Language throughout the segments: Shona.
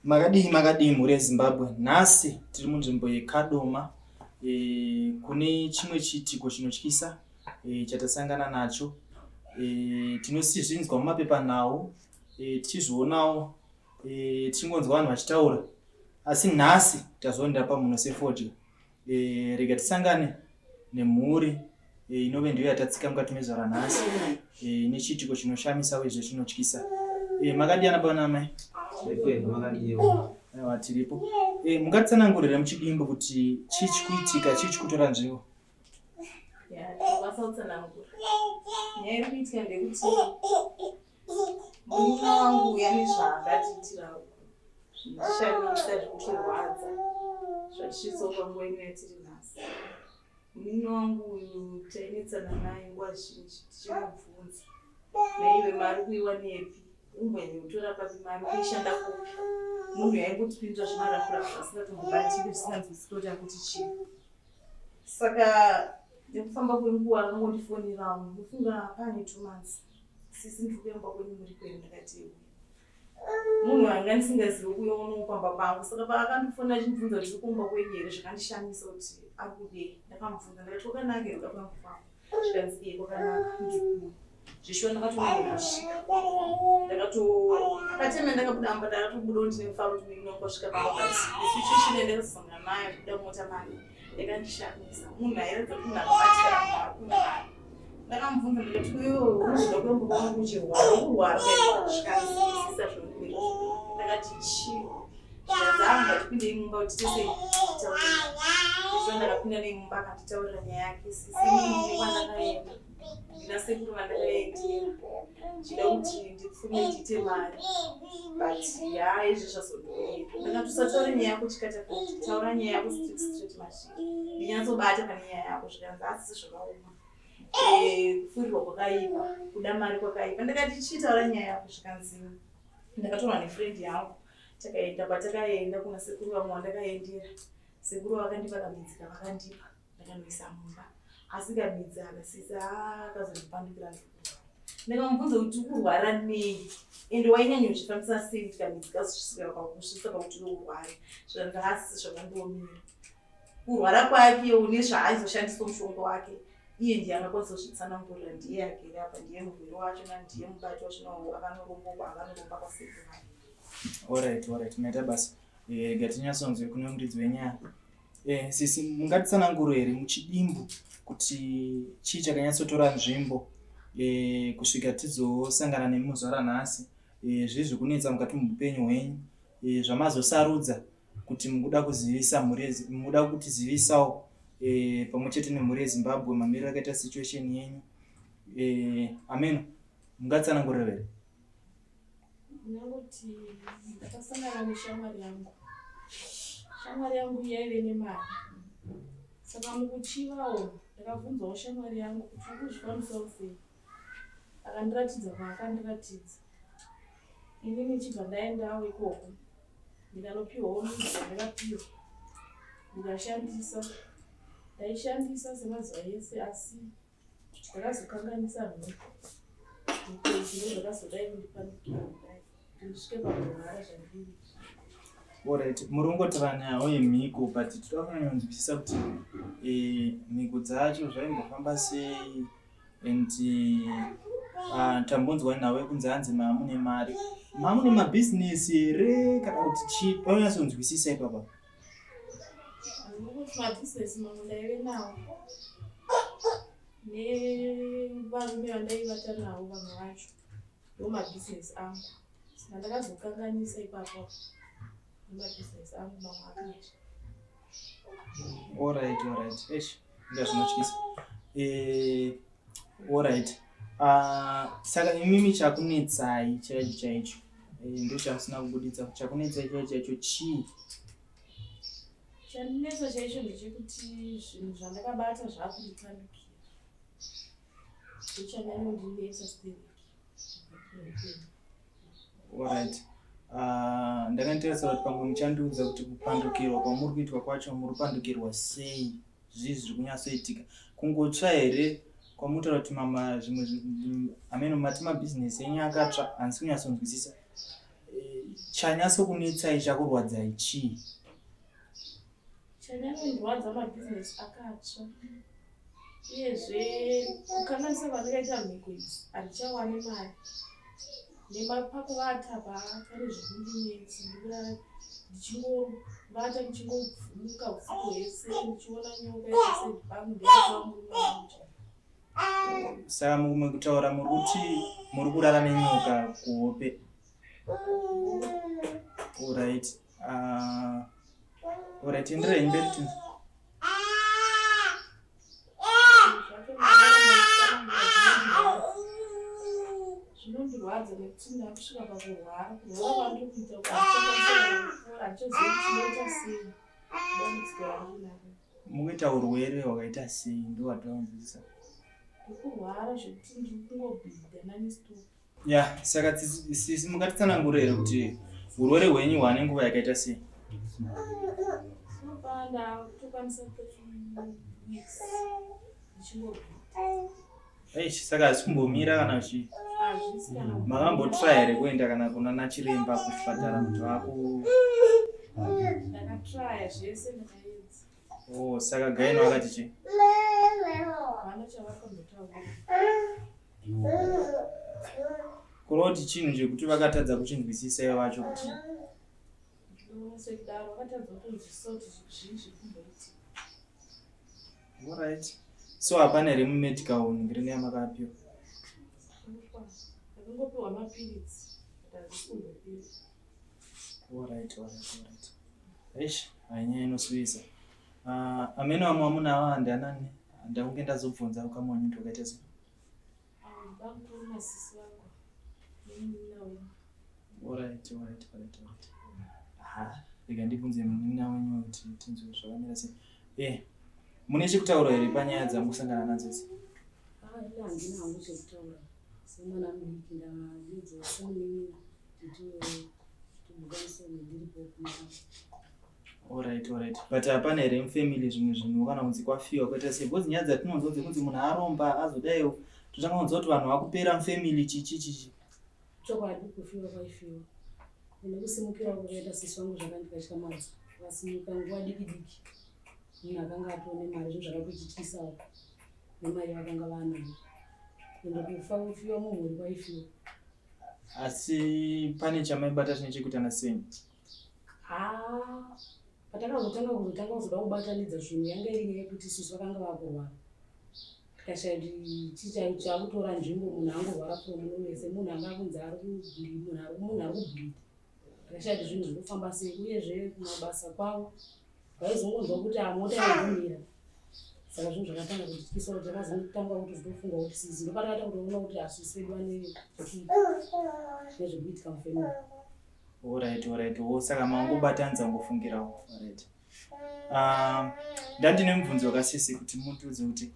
Makadii mhuri yeZimbabwe. Nhasi tiri munzvimbo yekadoma. Kune chimwe chiitiko chinotyisa chatasangana nacho. Tinozvinzwa mumapepanhau, tichizvionawo, tichingonzwa vanhu vachitaura. Asi nhasi tazoenda pamuno sefodya. Rega tisangane nemhuri inove ndiyo yatatsika mukati mezuva ranhasi nechiitiko chinoshamisa uye zvechinotyisa. Makadiyana baba namai? Aiwa, tiripo. Mungatitsanangurira muchidimbu kuti chii chikuitika, chii chikutora nzvimbo? Vasautsanangura. Nyaya iri kuitika ndekuti munun'una wangu uya nezvaakatiitira zvinoshamisa zvinotirwadza zvatichizopa nguva ino yatiri nhasi. Munun'una wangu uyu tainetsana naye nguva zhinji tichimubvunza, naive mari kuiwa nepi? Umweni kutora papi mari kuishanda kupi? Munhu yaingotipindura zvimarafurafura asingatomubatiri zvisinganzwisisi kuti akuti chii. Saka nekufamba kwenguva akangondifonerawo, ndofunga pane 2 months. Sisi ndiri kuemba kwenyu muri kwenu, ndakati munhu anga ndisingazivi kuyoonawo pamba pangu. Saka paakandifonera achindibvunza kuti urikumba kwenyu here, zvakandishamisa kuti akudei. Ndakamubvunza ndakati wakanaka here kuda kwangu pangu? Zvikanzi iye kwakanaka, ndikuno zvishona ndakatonosvika. Akatema ndakabuda amba ndakatobudawo ndine mufaro kuti munhu wasvika pakati. Situation yandakasangana nayo kuda mota mari yakandishamisa. Munhu airatidza kuti munhu akabatikana munhu akuna. Ndakamubvunza ndikati iwewe unozoda kuemba kwangu uchirwara, urwara zvikanzwisisa zvinokuita. Ndakati chii? Zvikanzi ngatipinde imumba kuti tese titaurire. Zvino ndakapinda neimumba akanditaurira nyaya yake. Sisi ndine kwandakaenda, ndina sekuru vandakaendera, chida kuti ndipfume ndiite mari, but izvo zvazondoenda. Ndakati usataure nyaya yako chikatakati, taura nyaya yako straight machine. Ndinyatsobata pane nyaya yako. Zvikanzi asi zvakaoma. Kufurirwa kwakaipa, kuda mari kwakaipa. Ndakati chiitaura nyaya yako. Zvikanzi ndakatorwa nefriend yangu, takaenda patakaenda kuna sekuru vamwe vandakaendera. Sekuru vakandipa kamidzi kavakandipa, ndakanoisa mumba. Asi kamidzi akasisa akazondipandukira ndikuru. Ndakamubvunza kuti urwara nei ende wainyanya kuzvifambisa sei kuti kamidzi kazosvika pakusvika pakuti urware. Zvikanzi asi zvakandiomera. Kurwara kwake une zvaaizoshandisa mushonga wake, iye ndiye angakwanisa kuzvitsanangurira. Ndiye agere apa, ndiye muviri wacho ndiye mubati wacho akanoromba kwasekuru vake. Alright, maita basa. Rega tinyatsonzwe kune muridzi wenyaya. Sisi mungatitsanangurire here muchidimbu kuti chii chakanyatsotora nzvimbo kusvika tizosangana nemuzuva ranhasi, zvii zviri kunetsa mukati muupenyu hwenyu, zvamazosarudza kuti mukuda kutizivisawo pamwe chete nemhuri yeZimbabwe mamiriro akaita situation yenyu. Amen. Mungatitsanangurire here? Ndinoti ndakasangana neshamwari yangu. Shamwari yangu yaive nemari. Saka mukuchivawo ndakabvunzawo shamwari yangu kuti urikuzvifambisawo sei. Akandiratidza kwaakandiratidza. Inini chibva ndaendawo ikoko, ndikanopiwawo midzi yandakapiwa, ndikashandisa. Ndaishandisa semazuva ese, asi ndakazokanganisa mhiko. Zvino zvakazodai kundipandukira kudai ndisvike pakurwara zvandiri. Alright, muri kungotaura nayo yemhiko, but toda kunyanyonzwisisa kuti mhiko dzacho zvaimbofamba sei, and tambonzwa nawe kunzi hanzi mamune mari. Mamune mabhizinesi here kana kuti chii? Paunyatsonzwisisa ipapa. Nokuti mabhizinesi mamwe ndaive nawo nevarume vandaivata navo vamwe vacho ndo mabhizinesi angu. Saka ndakazokanganisa ipapo nemabhizinesi angu mamwe akaita. Alright. Ndazvinotyisa. Alright. Saka imimi chakunetsai chaicho ndio chamusina kubuditsa. Chakunetsai chaicho chii? Chandinetsa chaicho ndechekuti zvinhu zvandakabata zvakundipandukira. Ndichanyanondinetsa still. Alright. Ndakanetsa kuti pamwe muchandiudza kuti kupandukirwa kwamuri kuitwa kwacho muri kupandukirwa sei, zvii zviri kunyatsoitika. Kungotsva here kwamutaura kuti mama zvimwe mati mabhizinesi enyu akatsva, handisi kunyatsonzwisisa. Chanyaso kunetsai chakurwadzai chii? Chanyanondwadza mabhizinesi akatsva. Uyezve kukanganisa kwandakaita mhiko idzi handichawane mari. Nepakuvata pane zvekundinetsa ndikurara ndichingobata ndichingobvumuka usiku hwese ndichiona nyoka yese pangu ndeyakamurumamucha. Saka mukutaura muri kurara nenyoka kuhope. Alright. Alright, enderai mberi tinzi. Zvinondirwadza nekuti ndakusvika pakurwara kwandiri kuita kuti handichazivi kuti chinoita sei dambudziko randinaro. Mukuita urwere hwakaita sei ndohwataunzisa? Ndikurwara zvekuti ndiri kungobhidha nanesitopu. Ya, saka sisi mungatitsanangura here kuti urwere hwenyu hwane nguva yakaita sei? Sinopanda kutokwanisa weeks ndichingobhidha. Saka hazisi kumbomira kana chi? Makambotry here kuenda kana kuna chiremba kuchipatara kuti wako? Ndakatry zvese ndakaedza. Saka gaino vakati chi? Hapana chavakazotaura. Kurova kuti chinhu chekuti vakatadza kuchinzwisisa ivo vacho kuti sekudaro vakatadza kutonzwisisa kuti zvii zviri kumboitika. Alright. So hapana here mumedical ngirini yamakapiwa? Ndakangopiwa mapiritsi kuti hazisi kumbopera. Alright. Eish, hainyaya inosvisa. Amene vamwe vamunavo handanani handakunge ndazobvunza ukamwanyu kuti wakaita sei? Ndakutori nasisi vangu. Alright. Rega ndibvunze munina wenyu kuti tinzwe zvakamira sei. Mune chekutaura here panyaya dzamusangana nadzo idzi? Handina hangu chekutaura. Semwana mudiki ndadzidza semunini kuti tibudise ndiripo kuma. Alright. But hapana here mufamily zvimwe zvinhu kana kunzi kwafiwa kwaita sei? Because nyaya dzatinonzwa dzekunzi munhu aromba azodaiwo totanga kunzwa kuti vanhu vakupera mufamily chichi. Chokwadi kufiwa kwaifiwa. Nekusimukira kwakaita sisi vangu zvakandikatyamadza. Vakasimuka nguva diki. Munhu akanga atone mari zvinhu zvakatotyityisawo. Nemari vakanga vanayo. Ende kufiwa mumhuri kwaifiwa. Asi pane chamaibata chine chekuita nasenyu? Patakazotanga kuzoda kubatanidza zvinhu yanga iri nyaya yekuti isusu vakanga vakurwara. Tikashaya kuti chakutora nzvimbo munhu angorwara muno wese munhu angakunzi ari kubhidha. Tikashaya kuti zvinhu zviri kufamba sei uyezve kumabasa kwavo vaizongonzwa kuti mota yagumira. Saka zvinhu zvakatanga kutyisa kuti takazotanga kuti zvitofunga kuti sisi ndopatakata kutoona kuti hasisi vedu vane nezvekuitika mufamily. Alright. Saka mangobatanidza ngofungirawo. Alright. Ndandine mubvunzo wakasisi kuti mutiudze kuti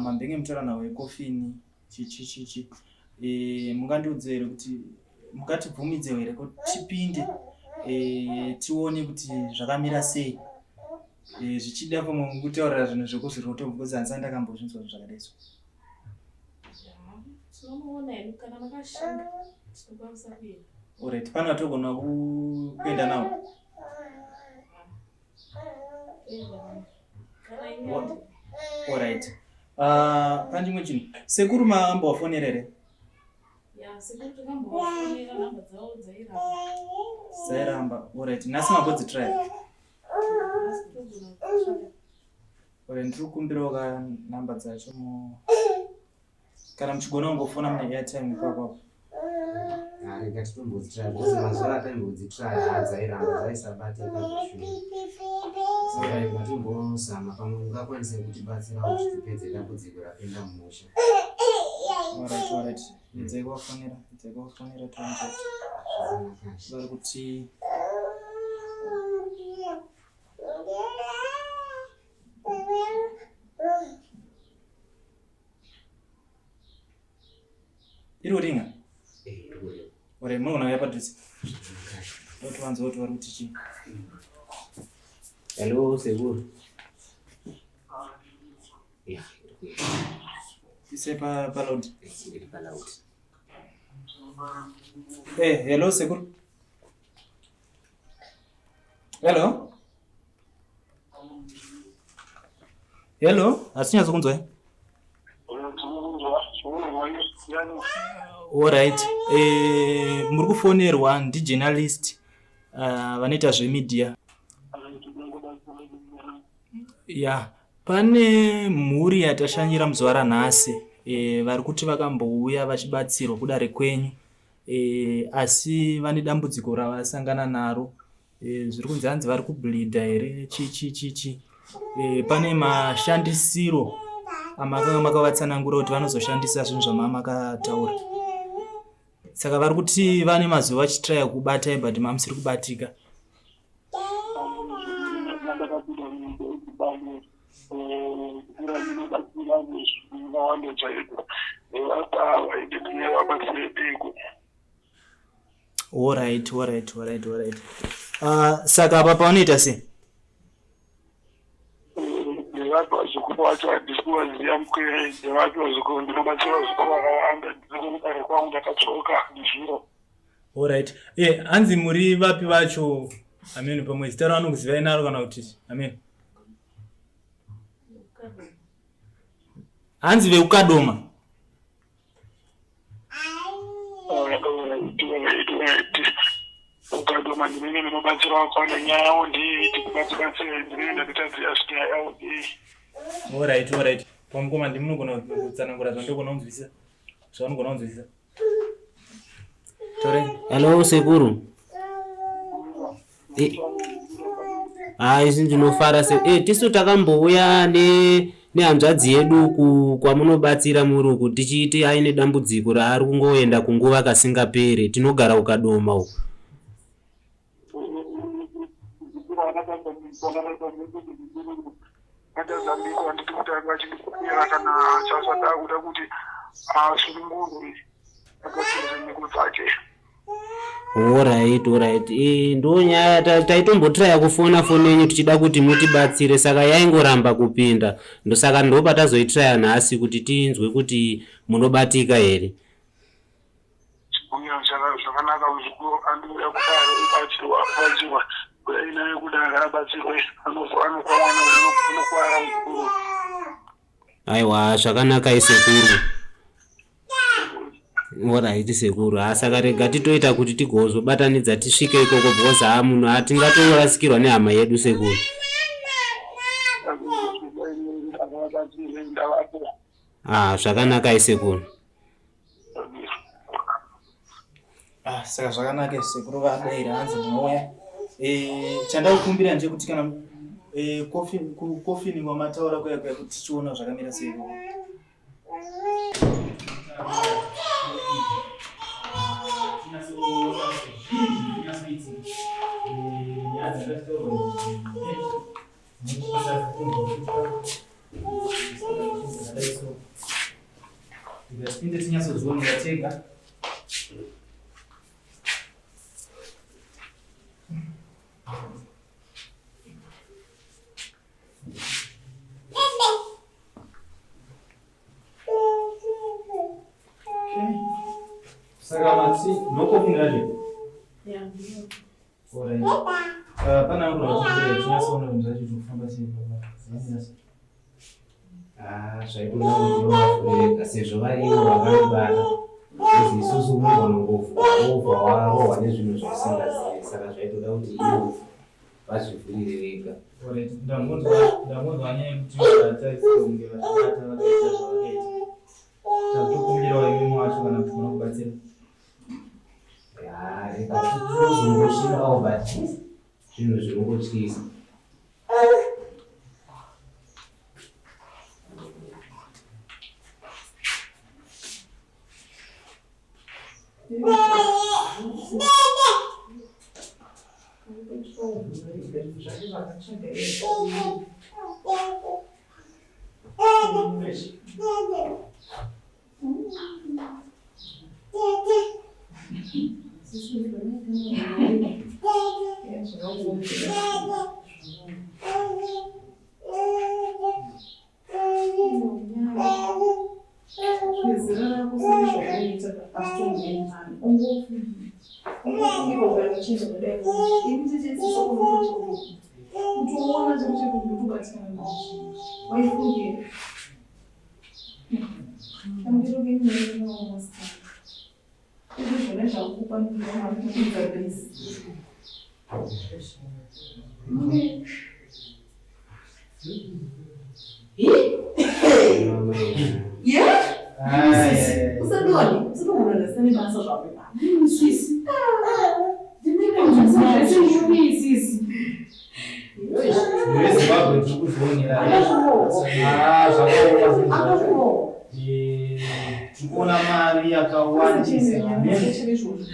mambenge mutora nawo ekofini chichi mungandiudze here kuti mungatibvumidze here kuti tipinde tione kuti zvakamira sei zvichida pamwe kutaurira zvinhu zvekuzviroto because handisati ndakambozvinzwa zvakadaiso. Tinomuona here kana makashinga tinokwanisa kuenda. Alright, pana togona kuenda nawo? Alright. Pandimwe chinhu sekuru maambowafonera here? Sekuru takambowafonera nhamba dzavo dzairamba. Alright, nhasi mabodzi-try? Alright, ndiri kukumbirawo nhamba dzacho kana muchigona kungofona mune airtime ipapapo. Rega titombodzitry because mazuva ataimbodzitry hadzairamba dzaisabatika zveshure. Saka ngatimbozama pamwe ungakwanisa kutibatsira kuti tipedze dambudziko rapinda mumusha. Alright. Idzai kuvafonera tuanze vari kuti iri kuringa? Ore munogona kuya padhuze otivanza kuti vari kuti chii? Hello, sekuru. Yeah. Isai paloud. Paloud. Hello sekuru. Hello? Hello? Asinyazokunzwa? Alright. Muri kufonerwa ndijournalist vanoita zvemedia. Yeah. Pane mhuri yatashanyira muzuva ranhasi. Vari kuti vakambouya vachibatsirwa kudare kwenyu. Asi vane dambudziko ravasangana naro. Zviri kunzi hanzi vari kubleedha here chichi. Pane mashandisiro amakanga makavatsanangura kuti vanozoshandisa zvinhu zvamamakataura. Saka vari kuti vane mazuva vachitraya kubatai but mamusiri kubatika. Alright. Saka apa panoita sei? Alright. Hanzi muri vapi vacho? Amen. Pamwe zita rano kuzivai naro kana kuti? Amen. Hanzi veukadoma. Ukadoma ndimene ndinobatsira wakwana nyaya yawo ndiyiti kubatsira ndimene ndakitaziya kuti yawo ndi. Alright. Pamukoma ndimunogona kutsanangura zvandogona kunzwisisa. Zvaunogona kunzwisisa. Tore. Hello sekuru. Izvi ndinofara tisu takambouya nehanzvadzi yedu kwamunobatsira muri uku tichiti aine dambudziko raari kungoenda kunguva kasingapere tinogara ukadoma uku. Alright. Ndo nyaya taitombotraya kufona yenyu tichida kuti mutibatsire saka yaingoramba kupinda. Ndosaka ndopa tazoitraya nhasi kuti tinzwe kuti munobatika here. Zvakanaka uziko anouya kudaro ibatsirwa inaye kudaro abatsirwe anokwara mukuru. Aiwa zvakanaka isekuru. Alright sekuru. Saka rega titoita kuti tigozobatanidza tisvike ikoko because munhu atingatorasikirwa nehama yedu sekuru. Zvakanaka isekuru. Saka zvakanaka sekuru vadaira hanzi munouya. Chandakukumbira nje kuti kana kofini kwamataura kuya kuti tichiona zvakamira sei. Tipinde tinyatsozvionera tega. Saka matsi nokofuniraje? Yeah. Alright. Pana kuti tinyatsona kuti zvachitofamba sei baba. Zvaitoda sezvo varivo vakanobata isusu munogona ngovarohwa nezvinhu zvasingazivi saka zvaitoda kuti ivo vazvivhurire vega. Ndambonzwa nyaya yekuti vataisonge vachibata vakaita zvavakaita. Takukumbirawo imwe wacho kana kuti kunokubatsira. Rega tizongoshingawo but zvinhu zvinongotyisa. Utoona chekuti kubatsana nacho. Waifunge. Ambiroke ndinenge naomasa. Izvi zvona zvakupa ndinoma kuita base. Yeah? Usadoni? Usadoni sani basa zvapo. Sisi. Sisi. Zimbabwe tikuzvionera tikuona mari yakawandisa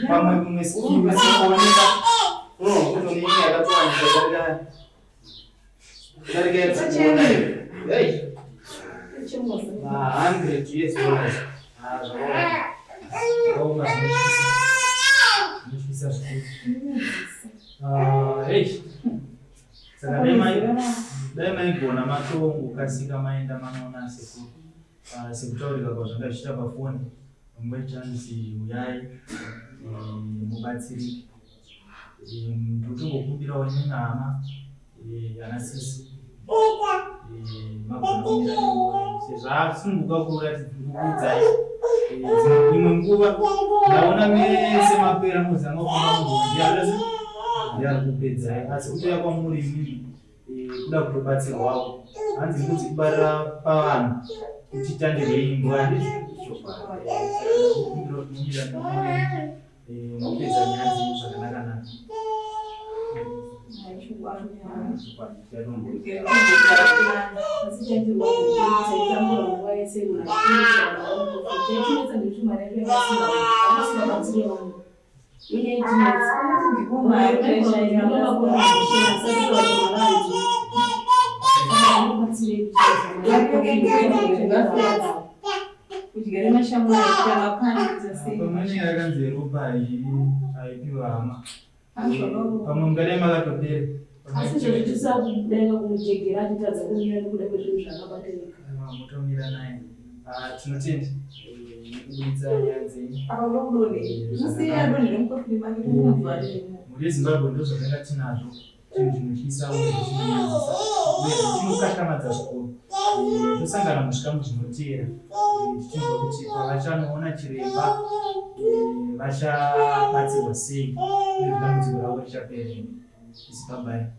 pamwe mumwe skimu sikuoneka kutonenyika yakatowandisa kudarika 100 US dollars. Saka dai maigona matongo kasika maenda manaona sekutaurika kwazvanga zvichita pafoni mungwechanzi uyai mubatsirike ndotongokumbirawo nenhama anasisi sezvasunguka kuudzai imwe nguva ndaona mese mapera muzama kuona munhu ndiyari kupedzai asi kutoya kwamuri imimi kuda kutobatsirwawo hanzi kuti kubarira pavanhu kutitandirei imbwa mupedza nyanzi zvakanaka-naka. Pamweni yakanzi ropa haipiwa hama pamwe mungadai makatopera asi zvezvitisa kudaika kumujegera atitadza kumira nekuda kwezvinhu zvakabatirika mutomira naye tinotenda nekubuditsa nyaya dzenyu muri yezimbabwe ndo zvakanga tinazvo chinhu zvinotyisa uye zvinonyadzisa uye zvinokatyamadza zvikuru tosangana muzvikamu zvinoteera tichinzwa kuti pavachanoona chiremba vachabatsirwa sei uye dambudziko ravo richapera. Bye bye.